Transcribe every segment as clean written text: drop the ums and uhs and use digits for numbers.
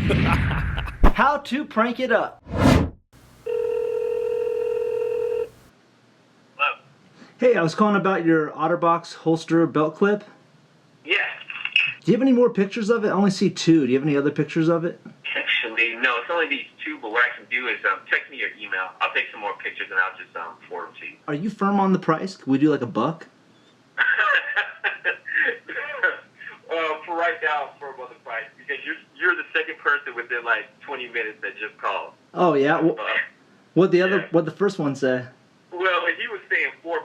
How to prank it up. Hello? Hey, I was calling about your OtterBox holster belt clip. Yeah. Do you have any more pictures of it? I only see two. Do you have any other pictures of it? Actually, no, it's only these two, but what I can do is text me your email. I'll take some more pictures and I'll just forward them to you. Are you firm on the price? Can we do like $1? For right now, for about the price, because you're the second person within like 20 minutes that just called. Oh yeah. What the first one say? Well, he was saying $4.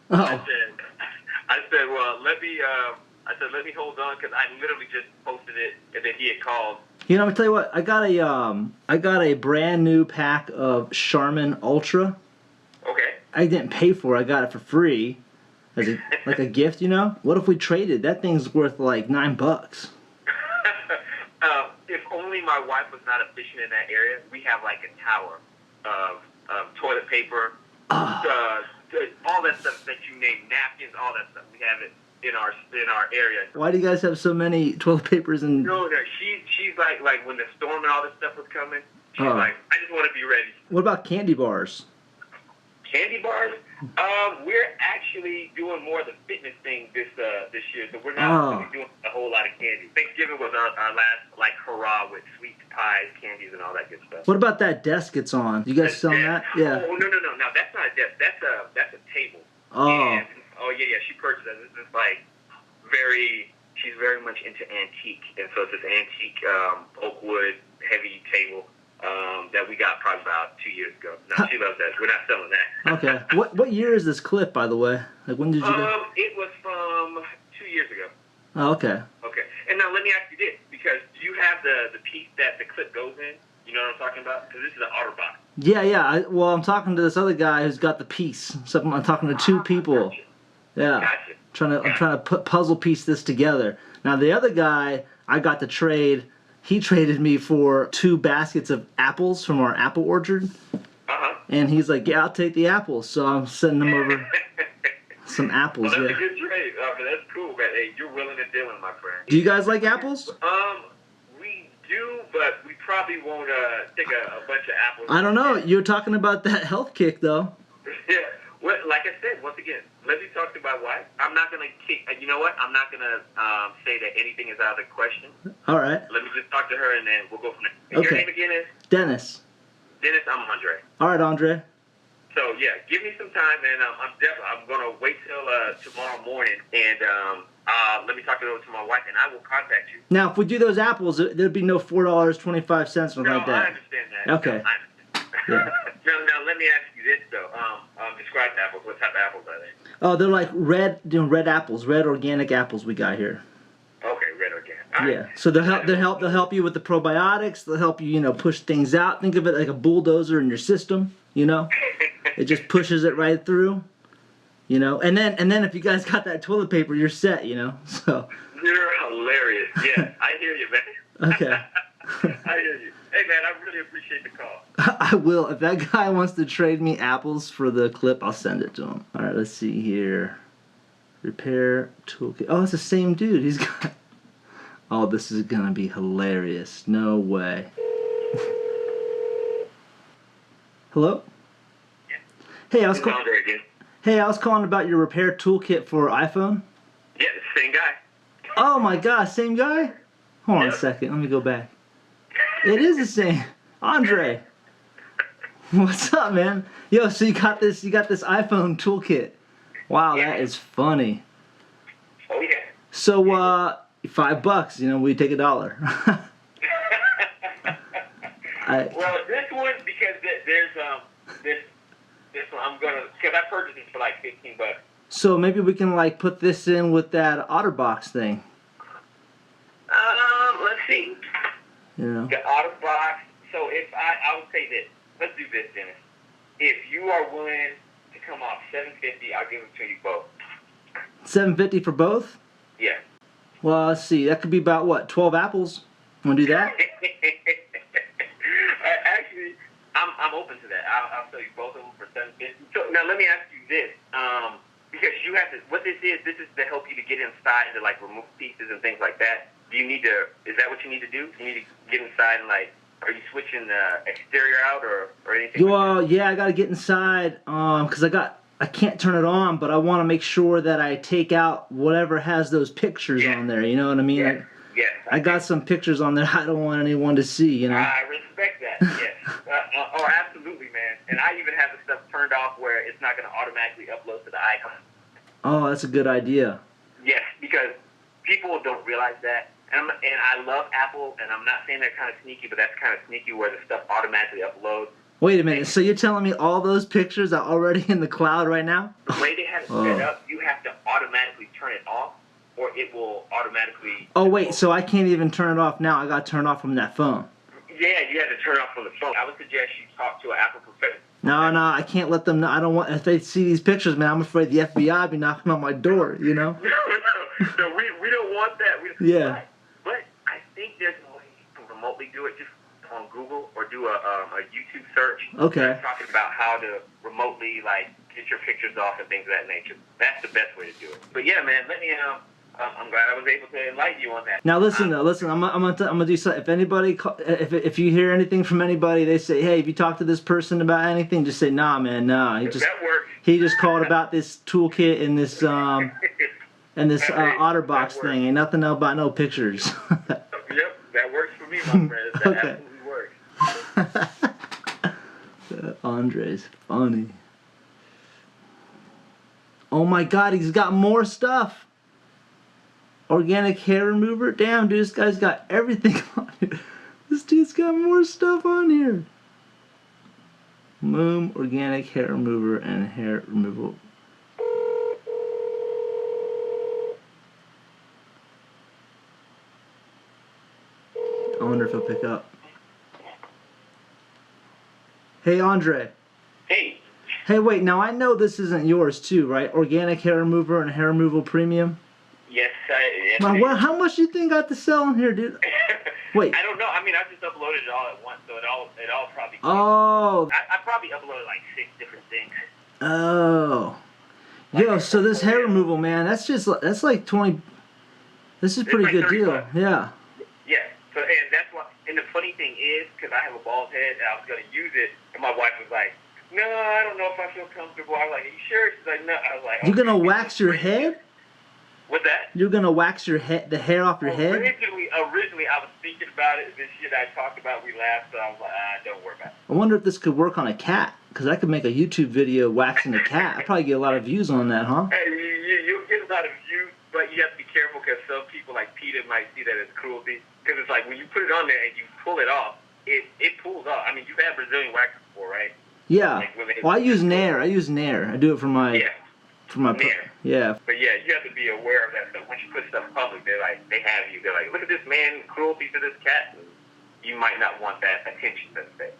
Oh. I said, well, let me hold on because I literally just posted it and then he had called. You know, I'll tell you what. I got a brand new pack of Charmin Ultra. Okay. I didn't pay for it. I got it for free, as like a gift. You know. What if we traded? That thing's worth like $9. If only my wife was not efficient in that area. We have like a tower of toilet paper, all that stuff that you name, napkins, all that stuff. We have it in our area. Why do you guys have so many toilet papers and? No, she's like when the storm and all this stuff was coming. She's like, I just want to be ready. What about candy bars? Candy bars? We're actually doing more of the fitness thing this year, so we're not really doing a whole lot of candy. Thanksgiving was our last like hurrah with sweets, pies, candies, and all that good stuff. What about that desk it's on? You guys selling that? Yeah. Oh no! Now that's not a desk. That's a table. Oh. And, yeah. She purchased that. This is like she's very much into antique, and so it's this antique oak wood heavy table. That we got probably about 2 years ago. Now she loves that. We're not selling that. Okay. What year is this clip, by the way? Like when did you go? It was from 2 years ago. Oh, okay. Okay. And now let me ask you this, because do you have the piece that the clip goes in? You know what I'm talking about? Because this is an OtterBox. Yeah. Well, I'm talking to this other guy who's got the piece. So I'm talking to two people. Gotcha. Yeah. Gotcha. I'm trying to puzzle piece this together. Now the other guy, I got the trade. He traded me for 2 baskets of apples from our apple orchard. And he's like, yeah, I'll take the apples. So I'm sending him over some apples. Well, that's yeah. a good trade. That's cool, man. Hey, you're willing to deal, my friend. Do you guys like apples? We do, but we probably won't take a bunch of apples. I don't know. You're talking about that health kick, though. Yeah. Well, like I said, once again, let me talk to my wife. I'm not going to kick. You know what? I'm not going to say that anything is out of the question. All right. Let me just talk to her, and then we'll go from there. And Okay. your name again is? Dennis. Dennis, I'm Andre. All right, Andre. So, yeah, give me some time, and I'm going to wait till tomorrow morning, and let me talk it over to my wife, and I will contact you. Now, if we do those apples, there'd be no $4.25 or something like that. I understand that. Okay. No, I understand. Yeah. Now, let me ask you this, though. Describe the apples. What type of apples are they? Oh, they're like red apples, red organic apples we got here. Okay, red organic. All right. Yeah. So they'll help you with the probiotics. They'll help you, push things out. Think of it like a bulldozer in your system. It just pushes it right through. And then if you guys got that toilet paper, you're set. So. You're hilarious. Yeah, I hear you, man. Okay. I hear you. Hey, man, I really appreciate the call. I will. If that guy wants to trade me apples for the clip, I'll send it to him. All right, let's see here. Repair toolkit. Oh, it's the same dude. He's got... Oh, this is going to be hilarious. No way. Hello? Yeah. Hey, I was calling about your repair toolkit for iPhone. Yeah, same guy. Oh my gosh, same guy? Hold on a second. Let me go back. It is the same. Andre. What's up, man? Yo, so you got this iPhone toolkit. Wow, Yeah. that is funny. Oh, yeah. So, $5, we take $1. Well, this one, because this one, because I purchased it for like $15. So maybe we can put this in with that OtterBox thing. Let's see. The OtterBox. So if I would say this. Let's do this, Dennis. If you are willing to come off $750, I'll give it to you both. $750 for both? Yeah. Well, let's see. That could be about what? 12 apples. Want to do that? Actually, I'm open to that. I'll sell you both of them for $750. So now let me ask you this. Because you have to. What this is to help you to get inside to remove pieces and things like that. do you need to? Is that what you need to do? You need to get inside and like. Are you switching the exterior out or anything? Well, yeah, I gotta get inside because I can't turn it on, but I want to make sure that I take out whatever has those pictures on there. You know what I mean? Yes. Yes. I got some pictures on there I don't want anyone to see. You know. I respect that. Yes. Oh, absolutely, man. And I even have the stuff turned off where it's not going to automatically upload to the icon. Oh, that's a good idea. Yes, because people don't realize that. And I love Apple, and I'm not saying they're kind of sneaky, but that's kind of sneaky where the stuff automatically uploads. Wait a minute, so you're telling me all those pictures are already in the cloud right now? The way they have it set up, you have to automatically turn it off, or it will automatically... Oh, wait, so I can't even turn it off now. I got to turn it off from that phone. Yeah, you have to turn it off from the phone. I would suggest you talk to an Apple professional. No, I can't let them know. I don't want... If they see these pictures, man, I'm afraid the FBI be knocking on my door, you know? No, we don't want that. Yeah. But I think there's a way you can remotely do it just on Google or do a YouTube search. Okay. Talking about how to remotely, like, get your pictures off and things of that nature. That's the best way to do it. But yeah, man, let me, I'm glad I was able to enlighten you on that. Now listen, I'm gonna do something. If anybody, if you hear anything from anybody, they say, hey, if you talk to this person about anything, just say, nah, man, nah. That works. He just called about this toolkit and this OtterBox thing. Ain't nothing about no pictures. Yep, that works for me, my friend. That absolutely works. Andre's funny. Oh my God, he's got more stuff. Organic hair remover. Damn, dude, this guy's got everything on here. This dude's got more stuff on here. Moom, organic hair remover, and hair removal. I wonder if he'll pick up. Hey, Andre. Hey. Hey, wait, now I know this isn't yours too, right? Organic hair remover and hair removal premium? Yes, How much do you think I got to sell in here, dude? Wait. I don't know. I mean, I just uploaded it all at once, so it all probably... Oh. I probably uploaded like 6 different things. Oh. Yo, so this hair removal, man, that's like 20... This is a pretty good deal. Yeah. Yeah. So, and that's why... And the funny thing is, because I have a bald head, and I was going to use it, and my wife was like, no, I don't know if I feel comfortable. I was like, are you sure? She's like, no. I was like... You're going to wax your head? What's that? You're going to wax your head, the hair off your head? Originally, I was thinking about it. This shit I talked about, we laughed, so I was like, don't worry about it. I wonder if this could work on a cat, because I could make a YouTube video waxing a cat. I'd probably get a lot of views on that, huh? Hey, you'll get a lot of views, but you have to be careful, because some people, like Peter, might see that as cruelty. Because it's like, when you put it on there and you pull it off, it pulls off. I mean, you've had Brazilian wax before, right? Yeah. Like Well, I use Nair. I do it for my... Yeah. Nair. Yeah. But yeah, you have to be aware of that stuff. Once you put stuff public, they're like, they're like, look at this man, cruelty to this cat. And you might not want that attention, let's say.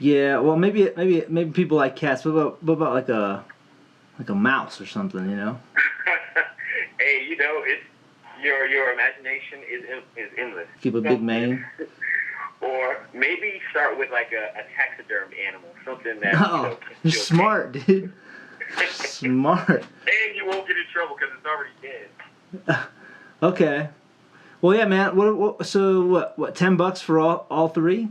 Yeah, well, maybe people like cats. What about like a mouse or something, you know? Hey, you know, it's your imagination is endless. Keep a big mane. Or maybe start with like a taxidermed animal, something that. Oh, you're smart, dude. Smart. And you won't get in trouble because it's already dead. Okay. Well, yeah, man. So what? $10 for all 3?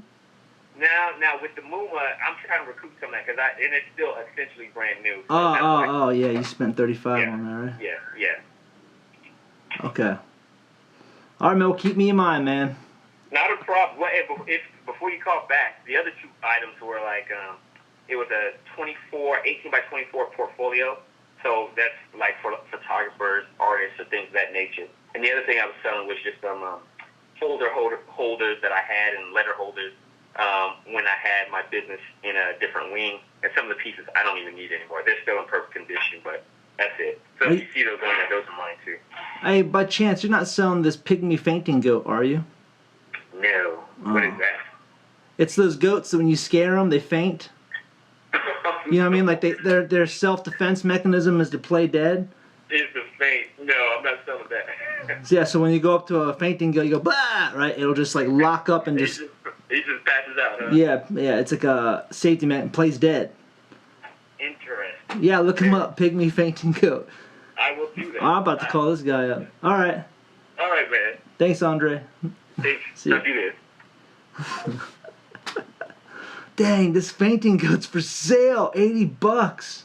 Now with the Muma, I'm trying to recoup some of that and it's still essentially brand new. So oh, yeah. You spent $35 on that, right? Yeah. Okay. All right, man. Well, keep me in mind, man. Not a problem. Well, if before you call back, the other 2 items were like it was a 18 by 24 portfolio. So that's like for photographers, artists, or things of that nature. And the other thing I was selling was just some holders that I had and letter holders when I had my business in a different wing. And some of the pieces I don't even need anymore. They're still in perfect condition, but that's it. So if you see those on there, those are mine too. Hey, by chance, you're not selling this pygmy fainting goat, are you? No. What is that? It's those goats that when you scare them, they faint. You know what I mean? Like their self-defense mechanism is to play dead. Is to faint. No, I'm not selling that. So, yeah, so when you go up to a fainting goat, you go, bah, right? It'll just like lock up and just... He just passes out, huh? Yeah, it's like a safety man, plays dead. Interesting. Yeah, look him up, pygmy fainting goat. I will do that. I'm about to call this guy up. All right. All right, man. Thanks, Andre. Thanks. See ya. Talk to you later. Dang, this fainting coat's for sale. $80.